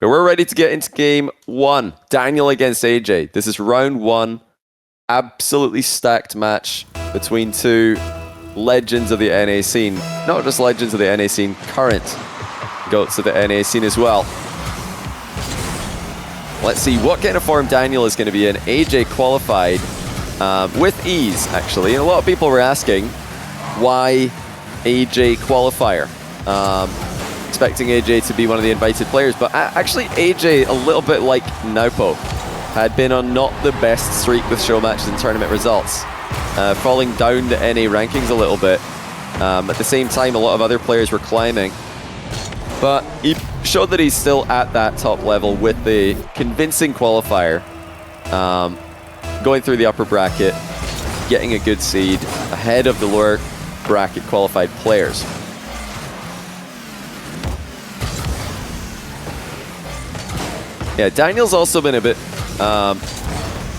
But we're ready to get into game one. Daniel against AyyJayy. This is round one. Absolutely stacked match between two legends of the NA scene. Not just legends of the NA scene, current goats of the NA scene as well. Let's see what kind of form Daniel is going to be in. AyyJayy qualified with ease, actually. And a lot of people were asking why AyyJayy qualifier. Expecting AyyJayy to be one of the invited players, but actually AyyJayy, a little bit like Naupo, had been on not the best streak with show matches and tournament results, falling down the NA rankings a little bit. At the same time, a lot of other players were climbing, but he showed that he's still at that top level with the convincing qualifier, going through the upper bracket, getting a good seed ahead of the lower bracket qualified players. Yeah, Daniel's also been a bit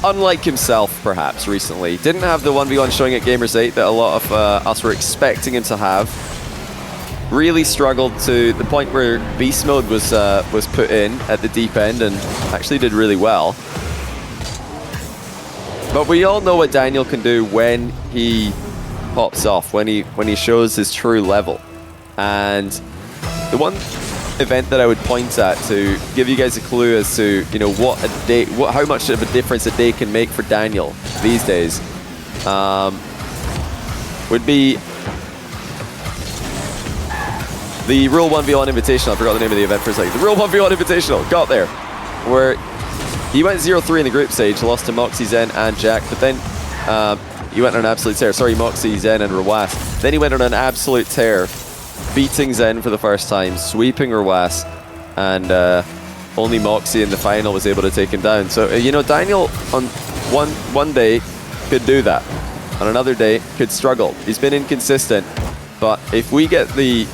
unlike himself, perhaps, recently. Didn't have the 1v1 showing at Gamers 8 that a lot of us were expecting him to have. Really struggled to the point where Beast Mode was put in at the deep end and actually did really well. But we all know what Daniel can do when he pops off, when he shows his true level. And the one event that I would point at to give you guys a clue as to what a day, how much of a difference a day can make for Daniel these days, would be the Rule 1v1 Invitational. I forgot the name of the event for a second. The Rule 1v1 Invitational got there, where he went 0-3 in the group stage, lost to Moxie, Zen, and Jack, but then he went on an absolute tear. Sorry, Moxie, Zen, and Rawas. Then he went on an absolute tear, beating Zen for the first time, sweeping Rawas, and only Moxie in the final was able to take him down. So, Daniel on one day could do that. On another day, could struggle. He's been inconsistent, but if we get the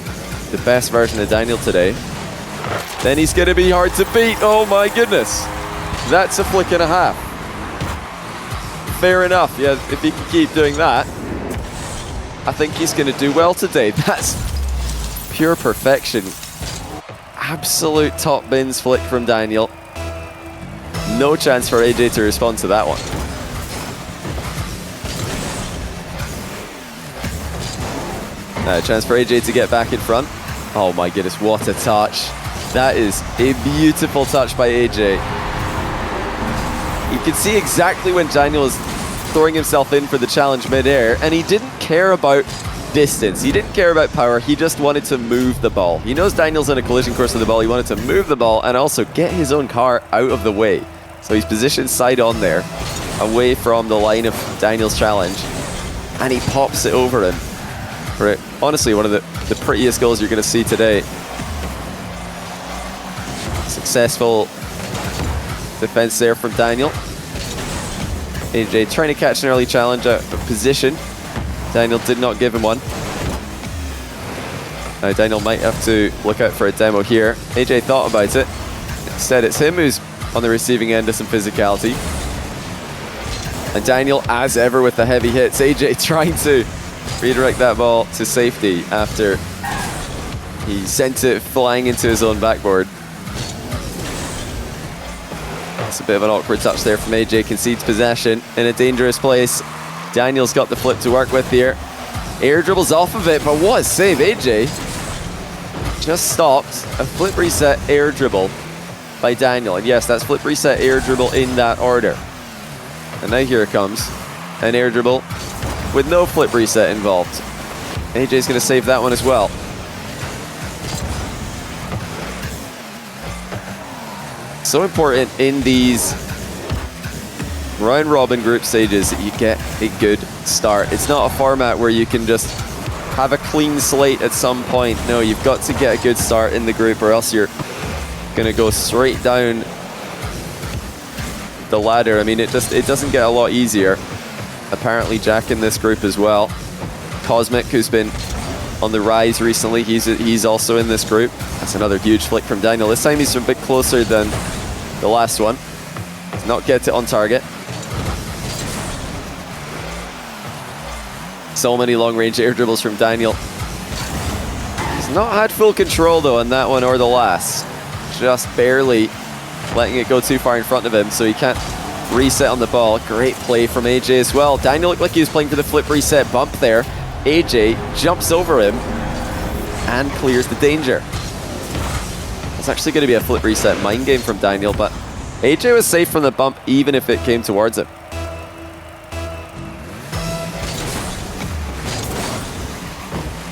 best version of Daniel today, then he's going to be hard to beat. Oh my goodness. That's a flick and a half. Fair enough. Yeah, if he can keep doing that, I think he's going to do well today. That's pure perfection. Absolute top bins flick from Daniel. No chance for AyyJayy to respond to that one. Chance for AyyJayy to get back in front. Oh my goodness, what a touch. That is a beautiful touch by AyyJayy. You can see exactly when Daniel was throwing himself in for the challenge mid-air, and he didn't care about distance. He didn't care about power. He just wanted to move the ball. He knows Daniel's in a collision course with the ball. He wanted to move the ball and also get his own car out of the way. So he's positioned side on there, away from the line of Daniel's challenge, and he pops it over him. For honestly, one of the prettiest goals you're going to see today. Successful defense there from Daniel. AyyJayy trying to catch an early challenge out of position. Daniel did not give him one. Now Daniel might have to look out for a demo here. AyyJayy thought about it. Instead, it's him who's on the receiving end of some physicality. And Daniel, as ever, with the heavy hits. AyyJayy trying to redirect that ball to safety after he sent it flying into his own backboard. It's a bit of an awkward touch there from AyyJayy. Concedes possession in a dangerous place. Daniel's got the flip to work with here. Air dribbles off of it, but what a save. AyyJayy just stopped a flip reset air dribble by Daniel. And yes, that's flip reset air dribble in that order. And now here it comes. An air dribble with no flip reset involved. AyyJay's going to save that one as well. So important in these round robin group stages that you get a good start. It's not a format where you can just have a clean slate at some point. No, you've got to get a good start in the group or else you're going to go straight down the ladder. I mean, it doesn't get a lot easier. Apparently Jack in this group as well. Cosmic, who's been on the rise recently, he's also in this group. That's another huge flick from Daniel. This time he's a bit closer than the last one. Does not get it on target. So many long-range air dribbles from Daniel. He's not had full control though on that one or the last. just barely letting it go too far in front of him, so he can't reset on the ball. Great play from AyyJayy as well. Daniel looked like he was playing for the flip reset bump there. AyyJayy jumps over him and clears the danger. It's actually going to be a flip reset mind game from Daniel, but AyyJayy was safe from the bump even if it came towards him.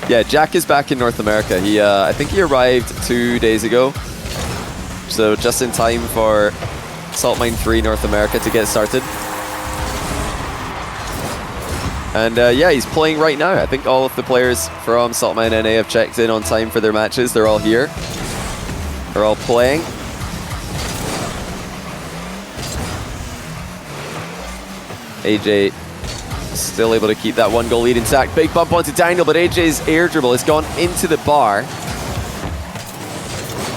Yeah, Jack is back in North America. He, I think he arrived 2 days ago. So just in time for Salt Mine 3 North America to get started. And yeah, he's playing right now. I think all of the players from Salt Mine NA have checked in on time for their matches. They're all here. They're all playing. AyyJayy still able to keep that 1-goal lead intact. Big bump onto Daniel, but AyyJayy's air dribble has gone into the bar.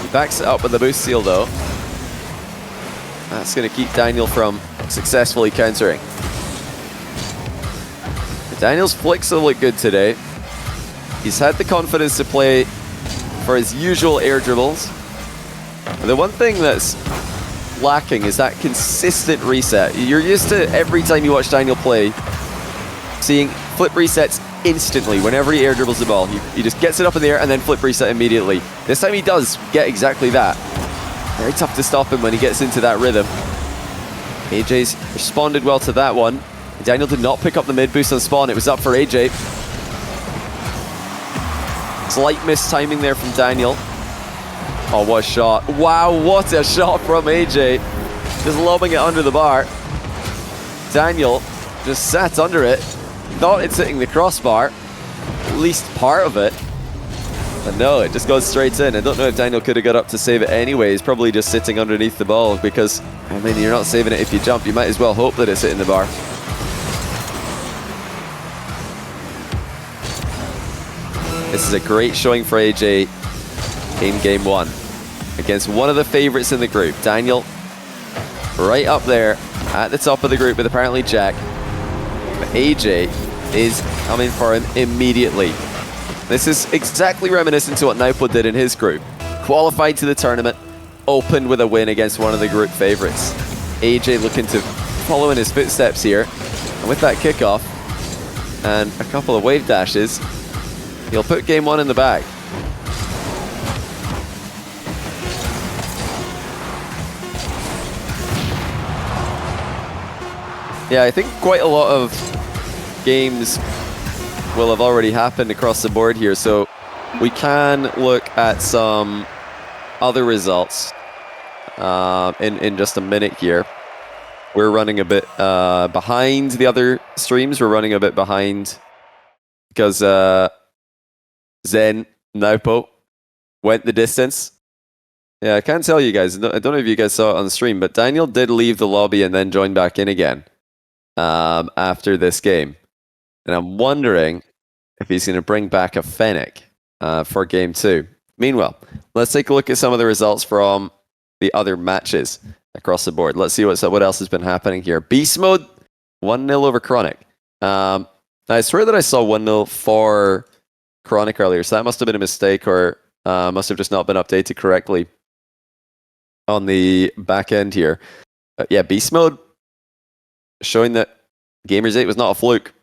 He backs it up with the boost seal though. That's going to keep Daniel from successfully countering. Daniel's flicks will look good today. He's had the confidence to play for his usual air dribbles. And the one thing that's lacking is that consistent reset. You're used to every time you watch Daniel play, seeing flip resets instantly whenever he air dribbles the ball. He just gets it up in the air and then flip reset immediately. This time he does get exactly that. Very tough to stop him when he gets into that rhythm. AyyJayy's responded well to that one. Daniel did not pick up the mid boost on spawn. It was up for AyyJayy. Slight mistiming there from Daniel. Oh, what a shot. Wow, what a shot from AyyJayy. Just lobbing it under the bar. Daniel just sat under it. Thought it's hitting the crossbar. At least part of it. But no, it just goes straight in. I don't know if Daniel could have got up to save it anyway. He's probably just sitting underneath the ball because, I mean, you're not saving it if you jump. You might as well hope that it's hitting the bar. This is a great showing for AyyJayy in game one against one of the favorites in the group. Daniel right up there at the top of the group with apparently Jack. But AyyJayy is coming for him immediately. This is exactly reminiscent to what Naupo did in his group. Qualified to the tournament, opened with a win against one of the group favorites. AyyJayy looking to follow in his footsteps here. And with that kickoff and a couple of wave dashes, he'll put game one in the bag. Yeah, I think quite a lot of games will have already happened across the board here, so we can look at some other results in just a minute here. We're running a bit behind the other streams. We're running a bit behind because Zen, Naupo went the distance. Yeah, I can't tell you guys. I don't know if you guys saw it on the stream, but Daniel did leave the lobby and then join back in again after this game. And I'm wondering if he's going to bring back a Fennec for game two. Meanwhile, let's take a look at some of the results from the other matches across the board. Let's see what else has been happening here. Beast Mode, 1-0 over Chronic. I swear that I saw 1-0 for Chronic earlier, so that must have been a mistake or must have just not been updated correctly on the back end here. Yeah, Beast Mode showing that Gamers 8 was not a fluke.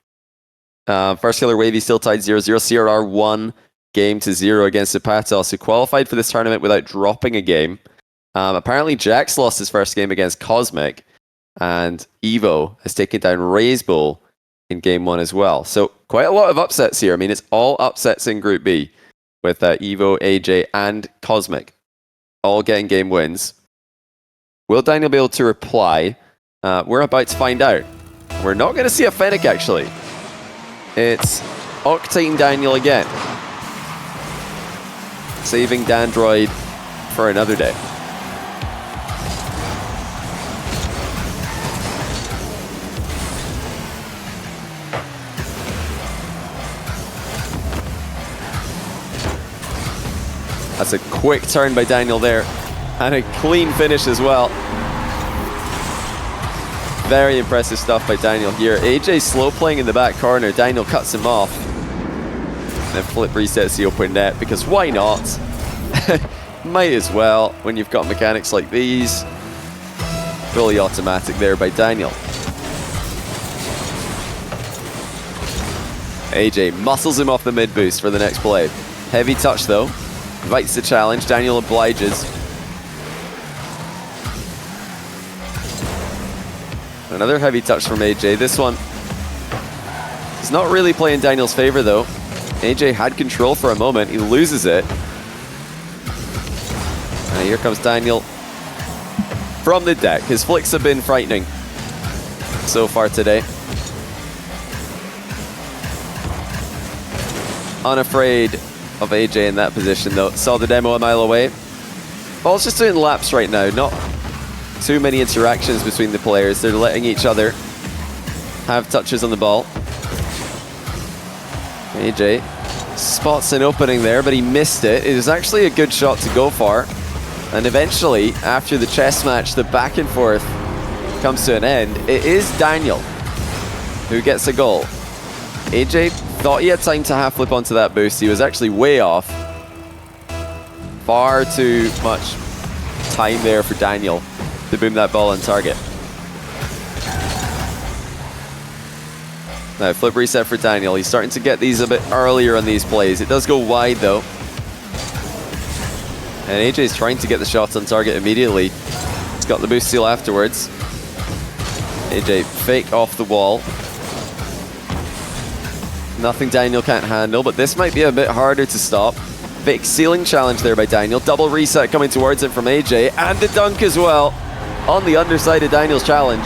First Killer Wavy still tied 0-0. CRR won game to 0 against Zapatos, who qualified for this tournament without dropping a game. Apparently Jax lost his first game against Cosmic, and Evo has taken down Raze Bull in game one as well. So quite a lot of upsets here. I mean, it's all upsets in Group B with Evo, AyyJayy, and Cosmic all getting game wins. Will Daniel be able to reply? We're about to find out. We're not going to see a Fennec, actually. It's Octane Daniel again. Saving Dandroid for another day. That's a quick turn by Daniel there. And a clean finish as well. Very impressive stuff by Daniel here. AyyJayy slow playing in the back corner. Daniel cuts him off. And then flip resets the open net, because why not? Might as well when you've got mechanics like these. Fully automatic there by Daniel. AyyJayy muscles him off the mid boost for the next play. Heavy touch though. Invites the challenge. Daniel obliges. Another heavy touch from AyyJayy. This one is not really playing Daniel's favor though. AyyJayy had control for a moment. He loses it. And here comes Daniel from the deck. His flicks have been frightening so far today. Unafraid of AyyJayy in that position though. Saw the demo a mile away. Ball's just doing laps right now. Not too many interactions between the players. They're letting each other have touches on the ball. AyyJayy spots an opening there, but he missed it. It was actually a good shot to go for. And eventually, after the chess match, the back and forth comes to an end. It is Daniel who gets a goal. AyyJayy thought he had time to half flip onto that boost. He was actually way off. Far too much time there for Daniel to boom that ball on target. Now, flip reset for Daniel. He's starting to get these a bit earlier on these plays. It does go wide though. And AyyJay's trying to get the shots on target immediately. He's got the boost steal afterwards. AyyJayy fake off the wall. Nothing Daniel can't handle, but this might be a bit harder to stop. Fake ceiling challenge there by Daniel. Double reset coming towards him from AyyJayy. And the dunk as well on the underside of Daniel's challenge.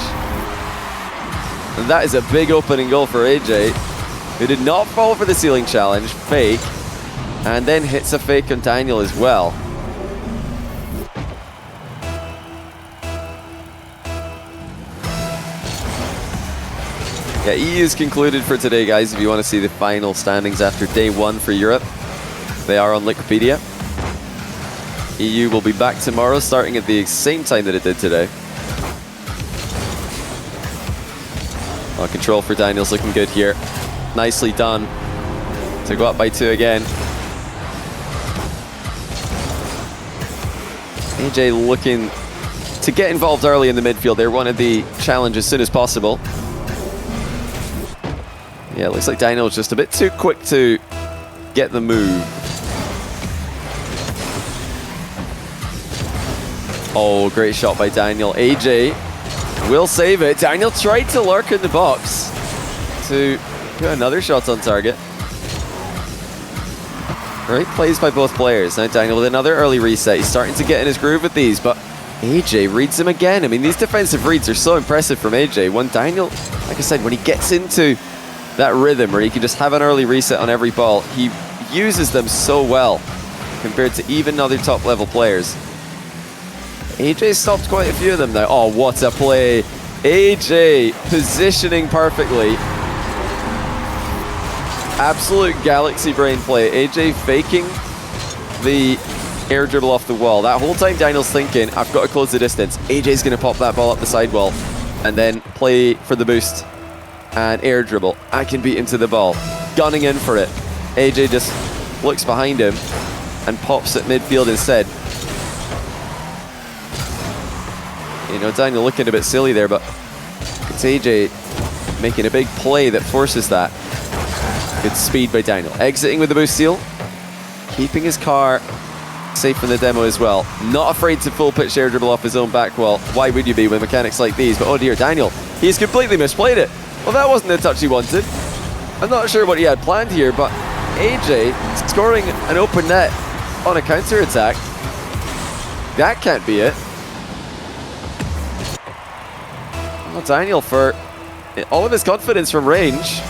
And that is a big opening goal for AyyJayy, who did not fall for the ceiling challenge. Fake. And then hits a fake on Daniel as well. Yeah, EU's concluded for today, guys. If you want to see the final standings after day 1 for Europe, they are on Wikipedia. EU will be back tomorrow, starting at the same time that it did today. Oh, control for Daniel's looking good here. Nicely done to go up by 2 again. AyyJayy looking to get involved early in the midfield. They wanted the challenge as soon as possible. Yeah, it looks like Daniel was just a bit too quick to get the move. Oh, great shot by Daniel. AyyJayy will save it. Daniel tried to lurk in the box to get another shot on target. Great plays by both players. Now Daniel with another early reset. He's starting to get in his groove with these, but AyyJayy reads him again. I mean, these defensive reads are so impressive from AyyJayy. When Daniel, like I said, when he gets into that rhythm where he can just have an early reset on every ball, he uses them so well compared to even other top level players. AyyJayy stopped quite a few of them now. Oh, what a play. AyyJayy positioning perfectly. Absolute galaxy brain play. AyyJayy faking the air dribble off the wall. That whole time Daniel's thinking, I've got to close the distance. AyyJay's going to pop that ball up the sidewall and then play for the boost and air dribble. I can beat him to the ball. Gunning in for it. AyyJayy just looks behind him and pops at midfield instead. You know, Daniel looking a bit silly there, but it's AyyJayy making a big play that forces that. Good speed by Daniel. Exiting with the boost steal. Keeping his car safe from the demo as well. Not afraid to full pitch air dribble off his own back wall. Why would you be with mechanics like these? But oh dear, Daniel, he's completely misplayed it. Well, that wasn't the touch he wanted. I'm not sure what he had planned here, but AyyJayy scoring an open net on a counter-attack. That can't be it. Well, Daniel, for all of his confidence from range,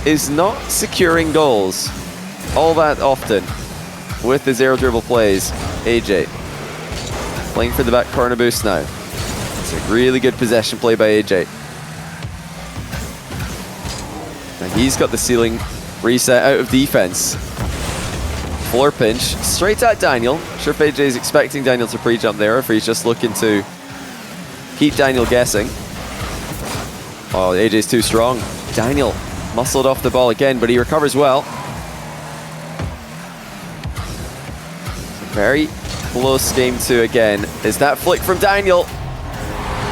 is not securing goals all that often with his air dribble plays. AyyJayy playing for the back corner boost now. It's a really good possession play by AyyJayy. And he's got the ceiling reset out of defense. Floor pinch straight at Daniel. Sure if AyyJay's expecting Daniel to pre-jump there, or if he's just looking to keep Daniel guessing. Oh, AyyJay's too strong. Daniel muscled off the ball again, but he recovers well. Very close game 2 again. Is that flick from Daniel?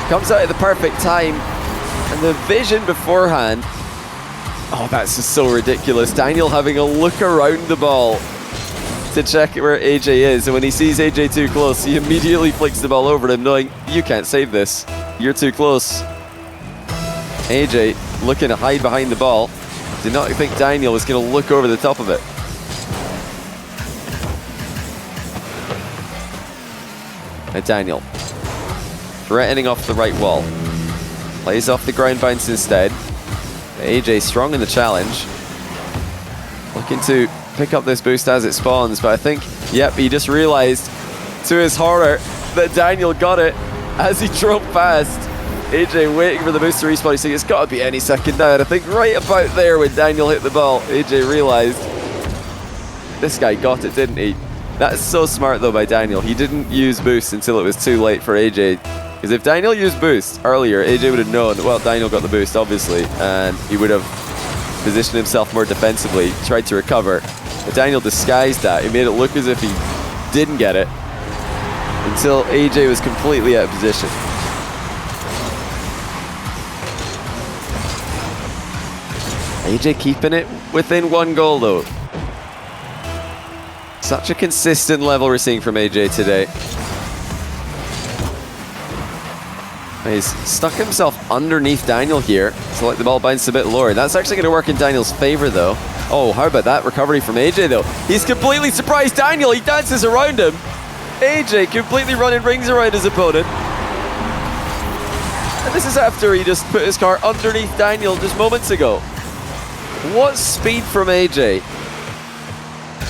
Comes out at the perfect time. And the vision beforehand. Oh, that's just so ridiculous. Daniel having a look around the ball to check where AyyJayy is. And when he sees AyyJayy too close, he immediately flicks the ball over him, knowing, you can't save this. You're too close. AyyJayy looking to hide behind the ball. Did not think Daniel was going to look over the top of it. And Daniel threatening off the right wall. Plays off the ground bounce instead. AyyJayy strong in the challenge. Looking to pick up this boost as it spawns, but I think, yep, he just realized to his horror that Daniel got it as he drove past. AyyJayy waiting for the boost to respawn. He's saying it's got to be any second now. And I think right about there when Daniel hit the ball, AyyJayy realized this guy got it, didn't he? That's so smart though by Daniel. He didn't use boost until it was too late for AyyJayy. Because if Daniel used boost earlier, AyyJayy would have known, well, Daniel got the boost, obviously, and he would have positioned himself more defensively, tried to recover. But Daniel disguised that. He made it look as if he didn't get it until AyyJayy was completely out of position. AyyJayy keeping it within 1 goal, though. Such a consistent level we're seeing from AyyJayy today. He's stuck himself underneath Daniel here, so like the ball bounced a bit lower. That's actually going to work in Daniel's favor, though. Oh, how about that recovery from AyyJayy, though? He's completely surprised Daniel. He dances around him. AyyJayy completely running rings around his opponent. And this is after he just put his car underneath Daniel just moments ago. What speed from AyyJayy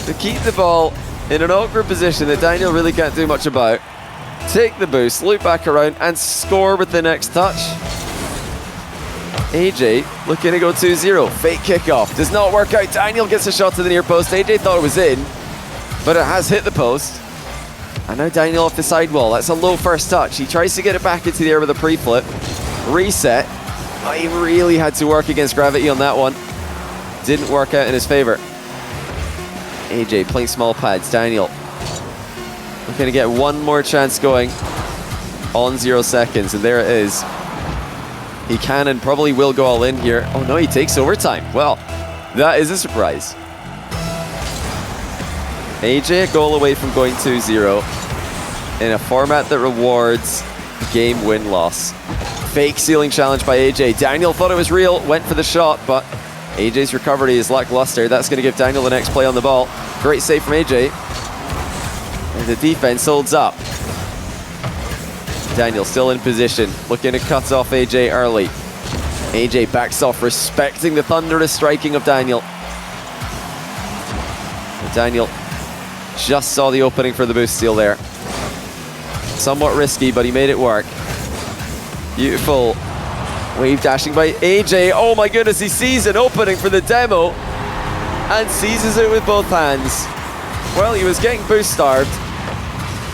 to keep the ball in an awkward position that Daniel really can't do much about. Take the boost, loop back around, and score with the next touch. AyyJayy looking to go 2-0. Fake kickoff. Does not work out. Daniel gets a shot to the near post. AyyJayy thought it was in, but it has hit the post. And now Daniel off the sidewall. That's a low first touch. He tries to get it back into the air with a pre-flip. Reset. Oh, he really had to work against gravity on that one. Didn't work out in his favor. AyyJayy playing small pads. Daniel looking to get one more chance going on 0 seconds, and there it is. He can and probably will go all in here. Oh no, he takes overtime. Well, that is a surprise. AyyJayy a goal away from going 2-0 in a format that rewards game win-loss. Fake ceiling challenge by AyyJayy. Daniel thought it was real, went for the shot, but AyyJay's recovery is lackluster. That's going to give Daniel the next play on the ball. Great save from AyyJayy. And the defense holds up. Daniel still in position, looking to cut off AyyJayy early. AyyJayy backs off, respecting the thunderous striking of Daniel. And Daniel just saw the opening for the boost steal there. Somewhat risky, but he made it work. Beautiful wave dashing by AyyJayy. Oh my goodness, he sees an opening for the demo and seizes it with both hands. Well, he was getting boost starved,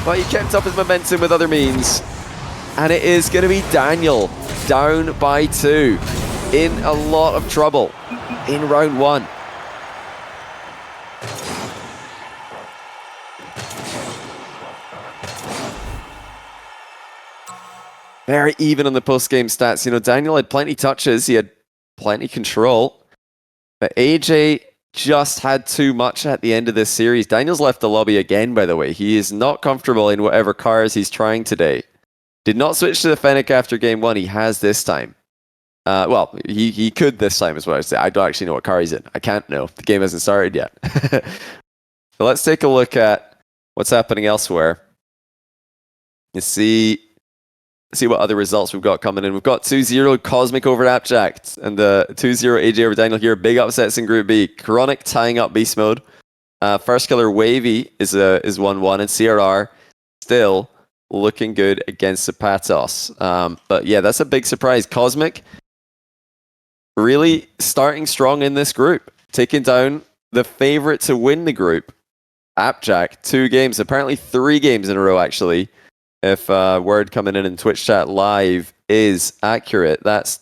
but he kept up his momentum with other means. And it is going to be Daniel down by 2 in a lot of trouble in round 1. Very even on the post-game stats. You know, Daniel had plenty touches, he had plenty control, but AyyJayy just had too much at the end of this series. Daniel's left the lobby again, by the way. He is not comfortable in whatever cars he's trying today. Did not switch to the Fennec after game 1. He has this time. Well, he could this time is what I would say. I don't actually know what car he's in. I can't know. The game hasn't started yet. So let's take a look at what's happening elsewhere. You see what other results we've got coming in. We've got 2-0 Cosmic over AppJack and the 2-0 AyyJayy over Daniel here. Big upsets in Group B. Chronic tying up Beast Mode. First Killer Wavy is 1-1, and CRR still looking good against Zapatos. But yeah, that's a big surprise. Cosmic really starting strong in this group, taking down the favorite to win the group, AppJack. 2 games, apparently 3 games in a row actually. If word coming in Twitch chat live is accurate, that's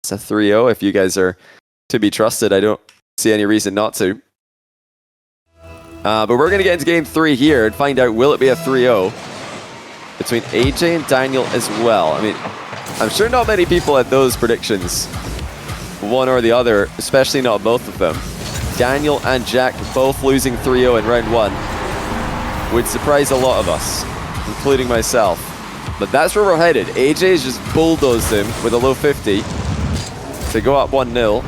a 3-0. If you guys are to be trusted, I don't see any reason not to. But we're going to get into game 3 here and find out, will it be a 3-0 between AyyJayy and Daniel as well. I mean, I'm sure not many people had those predictions, one or the other, especially not both of them. Daniel and Jack both losing 3-0 in round 1 would surprise a lot of us, including myself. But that's where we're headed. AyyJay's just bulldozed him with a low 50 to go up 1-0.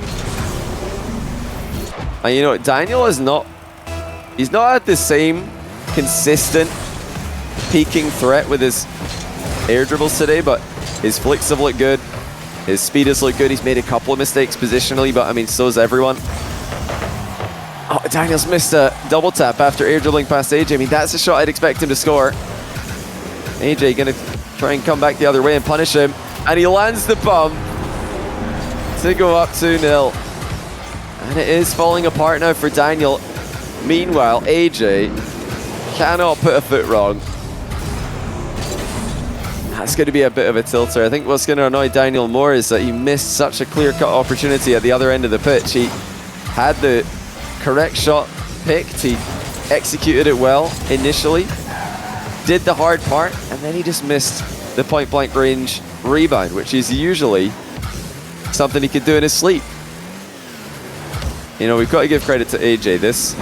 And you know, Daniel is not... He's not had the same consistent peaking threat with his air dribbles today, but his flicks have looked good. His speed has looked good. He's made a couple of mistakes positionally, but I mean, so's everyone. Oh, Daniel's missed a double tap after air dribbling past AyyJayy. I mean, that's a shot I'd expect him to score. AyyJayy gonna try and come back the other way and punish him. And he lands the bump to go up 2-0. And it is falling apart now for Daniel. Meanwhile, AyyJayy cannot put a foot wrong. That's going to be a bit of a tilter. I think what's going to annoy Daniel more is that he missed such a clear-cut opportunity at the other end of the pitch. He had the correct shot picked. He executed it well initially, did the hard part, and then he just missed the point-blank range rebound, which is usually something he could do in his sleep. You know, we've got to give credit to AyyJayy. This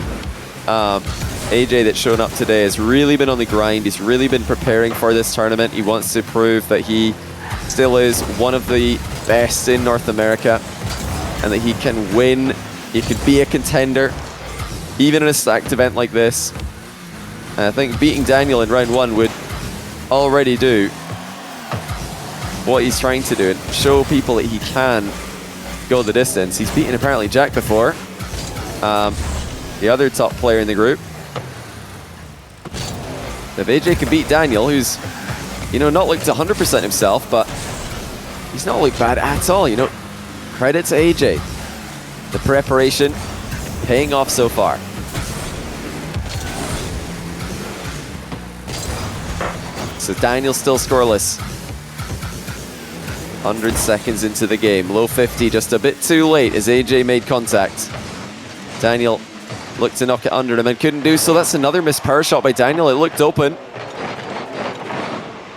AyyJayy that's shown up today has really been on the grind. He's really been preparing for this tournament. He wants to prove that he still is one of the best in North America and that he can win. He could be a contender, even in a stacked event like this. And I think beating Daniel in round 1 would already do what he's trying to do and show people that he can go the distance. He's beaten apparently Jack before, the other top player in the group. If AyyJayy can beat Daniel, who's, you know, not looked 100% himself, but he's not looked bad at all, you know. Credit to AyyJayy. The preparation paying off so far. So Daniel still scoreless. 100 seconds into the game. Low 50, just a bit too late as AyyJayy made contact. Daniel looked to knock it under him and couldn't do so. That's another missed power shot by Daniel. It looked open.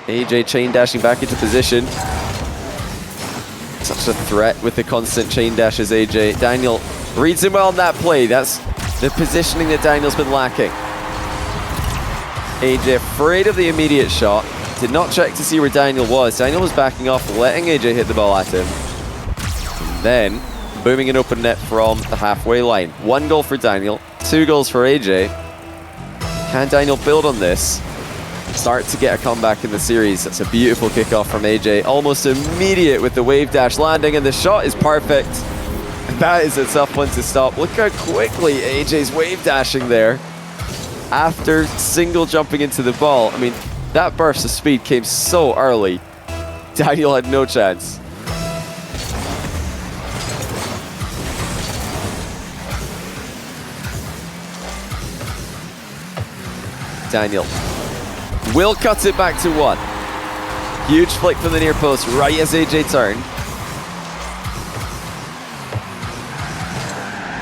AyyJayy chain dashing back into position. Such a threat with the constant chain dash as AyyJayy. Daniel reads him well on that play. That's the positioning that Daniel's been lacking. AyyJayy afraid of the immediate shot. Did not check to see where Daniel was. Daniel was backing off, letting AyyJayy hit the ball at him. And then booming an open net from the halfway line. 1 goal for Daniel, 2 goals for AyyJayy. Can Daniel build on this? Start to get a comeback in the series. That's a beautiful kickoff from AyyJayy. Almost immediate with the wave dash landing, and the shot is perfect. That is a tough one to stop. Look how quickly AyyJay's wave dashing there after single jumping into the ball. I mean, that burst of speed came so early. Daniel had no chance. Daniel will cut it back to 1. Huge flick from the near post right as AyyJayy turned.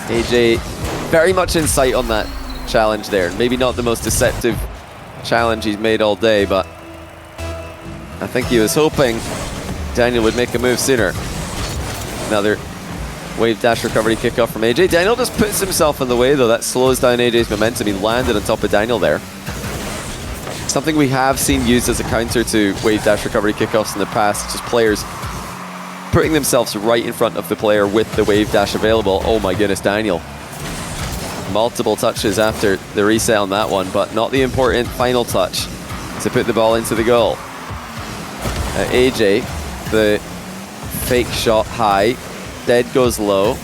AyyJayy very much in sight on that challenge there. Maybe not the most deceptive challenge he's made all day, but I think he was hoping Daniel would make a move sooner. Another wave dash recovery kickoff from AyyJayy. Daniel just puts himself in the way though. That slows down AyyJay's momentum. He landed on top of Daniel there. Something we have seen used as a counter to wave dash recovery kickoffs in the past, just players putting themselves right in front of the player with the wave dash available. Oh my goodness, Daniel. Multiple touches after the reset on that one, but not the important final touch to put the ball into the goal. AyyJayy, the fake shot high, dead goes low.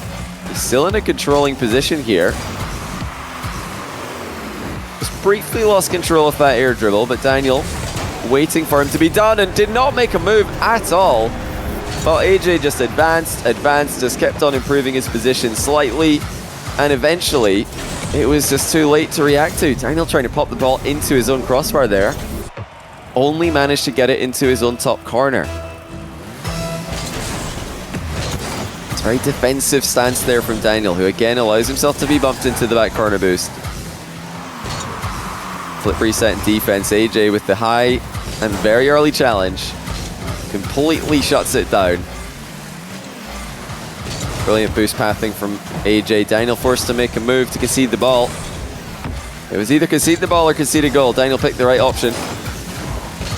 He's still in a controlling position here. Just briefly lost control of that air dribble, but Daniel waiting for him to be done and did not make a move at all. Well, AyyJayy just advanced, just kept on improving his position slightly, and eventually it was just too late to react to. Daniel trying to pop the ball into his own crossbar there. Only managed to get it into his own top corner. It's a very defensive stance there from Daniel, who again allows himself to be bumped into the back corner boost. Flip reset and defense. AyyJayy with the high and very early challenge. Completely shuts it down. Brilliant boost pathing from AyyJayy. Daniel forced to make a move to concede the ball. It was either concede the ball or concede a goal. Daniel picked the right option.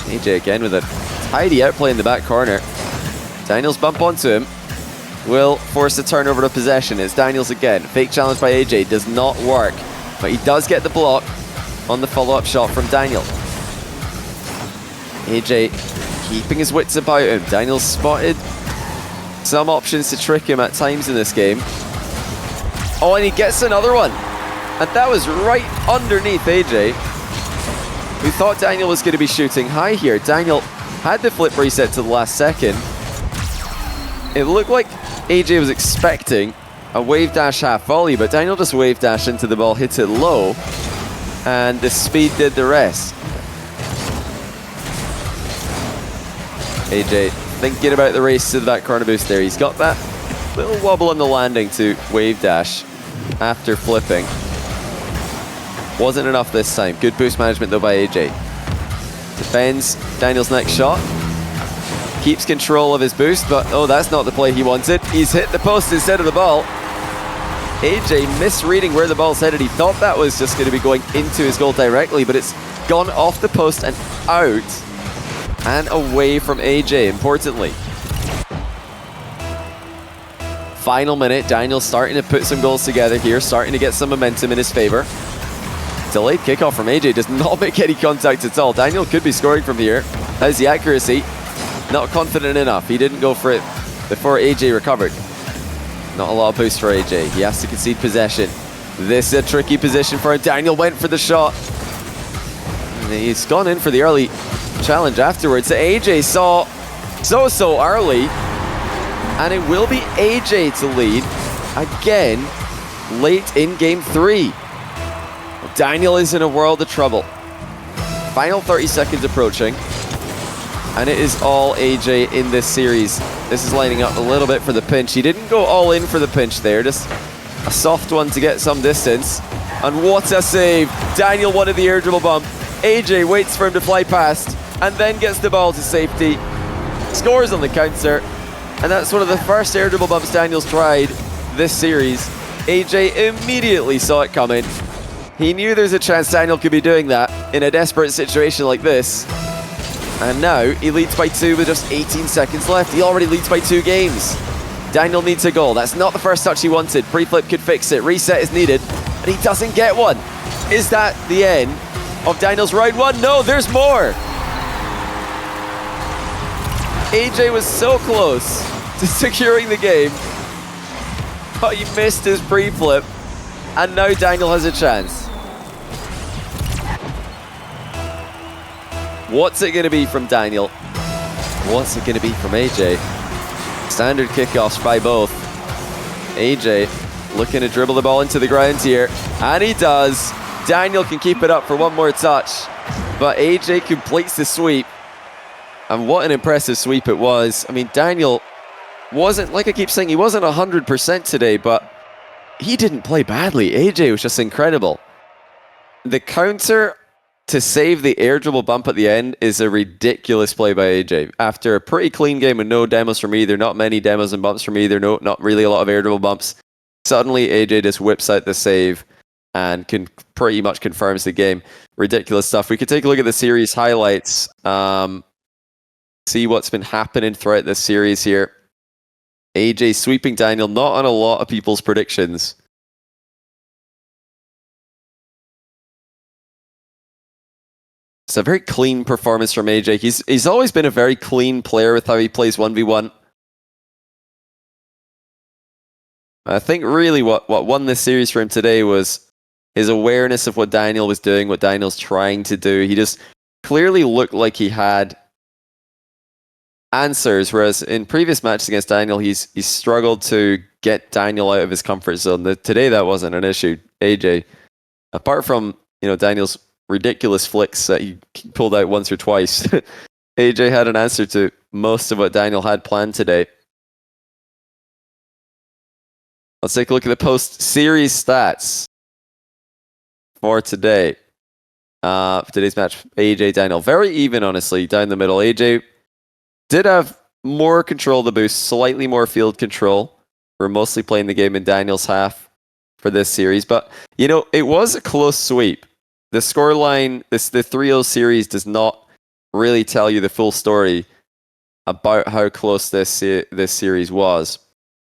AyyJayy again with a tidy outplay in the back corner. Daniel's bump onto him will force the turnover of possession. It's Daniels again. Fake challenge by AyyJayy does not work, but he does get the block on the follow-up shot from Daniel. AyyJayy keeping his wits about him. Daniel spotted some options to trick him at times in this game. Oh, and he gets another one. And that was right underneath AyyJayy, who thought Daniel was going to be shooting high here. Daniel had the flip reset to the last second. It looked like AyyJayy was expecting a wave dash half volley, but Daniel just wave dashed into the ball, hit it low, and the speed did the rest. AyyJayy thinking about the race to the back corner boost there. He's got that little wobble on the landing to wave dash after flipping. Wasn't enough this time. Good boost management though by AyyJayy. Defends Daniel's next shot. Keeps control of his boost, but oh, that's not the play he wanted. He's hit the post instead of the ball. AyyJayy misreading where the ball's headed. He thought that was just going to be going into his goal directly, but it's gone off the post and out and away from AyyJayy, importantly. Final minute, Daniel's starting to put some goals together here, starting to get some momentum in his favor. Delayed kickoff from AyyJayy does not make any contact at all. Daniel could be scoring from here. How's the accuracy? Not confident enough. He didn't go for it before AyyJayy recovered. Not a lot of boost for AyyJayy. He has to concede possession. This is a tricky position for him. Daniel went for the shot. And he's gone in for the early challenge afterwards. AyyJayy saw so early. And it will be AyyJayy to lead again late in game 3. Daniel is in a world of trouble. Final 30 seconds approaching. And it is all AyyJayy in this series. This is lining up a little bit for the pinch. He didn't go all in for the pinch there. Just a soft one to get some distance. And what a save. Daniel wanted the air dribble bump. AyyJayy waits for him to fly past and then gets the ball to safety. Scores on the counter. And that's one of the first air dribble bumps Daniel's tried this series. AyyJayy immediately saw it coming. He knew there's a chance Daniel could be doing that in a desperate situation like this. And now he leads by 2 with just 18 seconds left. He already leads by 2 games. Daniel needs a goal. That's not the first touch he wanted. Pre-flip could fix it. Reset is needed. And he doesn't get one. Is that the end of Daniel's round 1? No, there's more. AyyJayy was so close to securing the game, but he missed his pre-flip. And now Daniel has a chance. What's it going to be from Daniel? What's it going to be from AyyJayy? Standard kickoffs by both. AyyJayy looking to dribble the ball into the ground here. And he does. Daniel can keep it up for one more touch. But AyyJayy completes the sweep. And what an impressive sweep it was. I mean, Daniel wasn't, like I keep saying, he wasn't 100% today, but he didn't play badly. AyyJayy was just incredible. The counter to save the air dribble bump at the end is a ridiculous play by AyyJayy. After a pretty clean game with no demos from either, not many demos and bumps from either, not really a lot of air dribble bumps, suddenly AyyJayy just whips out the save and pretty much confirms the game. Ridiculous stuff. We could take a look at the series highlights, see what's been happening throughout this series here. AyyJayy sweeping Daniel, not on a lot of people's predictions. It's a very clean performance from AyyJayy. He's always been a very clean player with how he plays 1v1. I think really what won this series for him today was his awareness of what Daniel was doing, what Daniel's trying to do. He just clearly looked like he had answers, whereas in previous matches against Daniel, he's struggled to get Daniel out of his comfort zone. Today that wasn't an issue. AyyJayy, apart from Daniel's ridiculous flicks that he pulled out once or twice, AyyJayy had an answer to most of what Daniel had planned today. Let's take a look at the post-series stats for today. today's match, AyyJayy, Daniel. Very even, honestly, down the middle. AyyJayy did have more control of the boost, slightly more field control. We're mostly playing the game in Daniel's half for this series. But, you know, it was a close sweep. The scoreline, the 3-0 series does not really tell you the full story about how close this series was.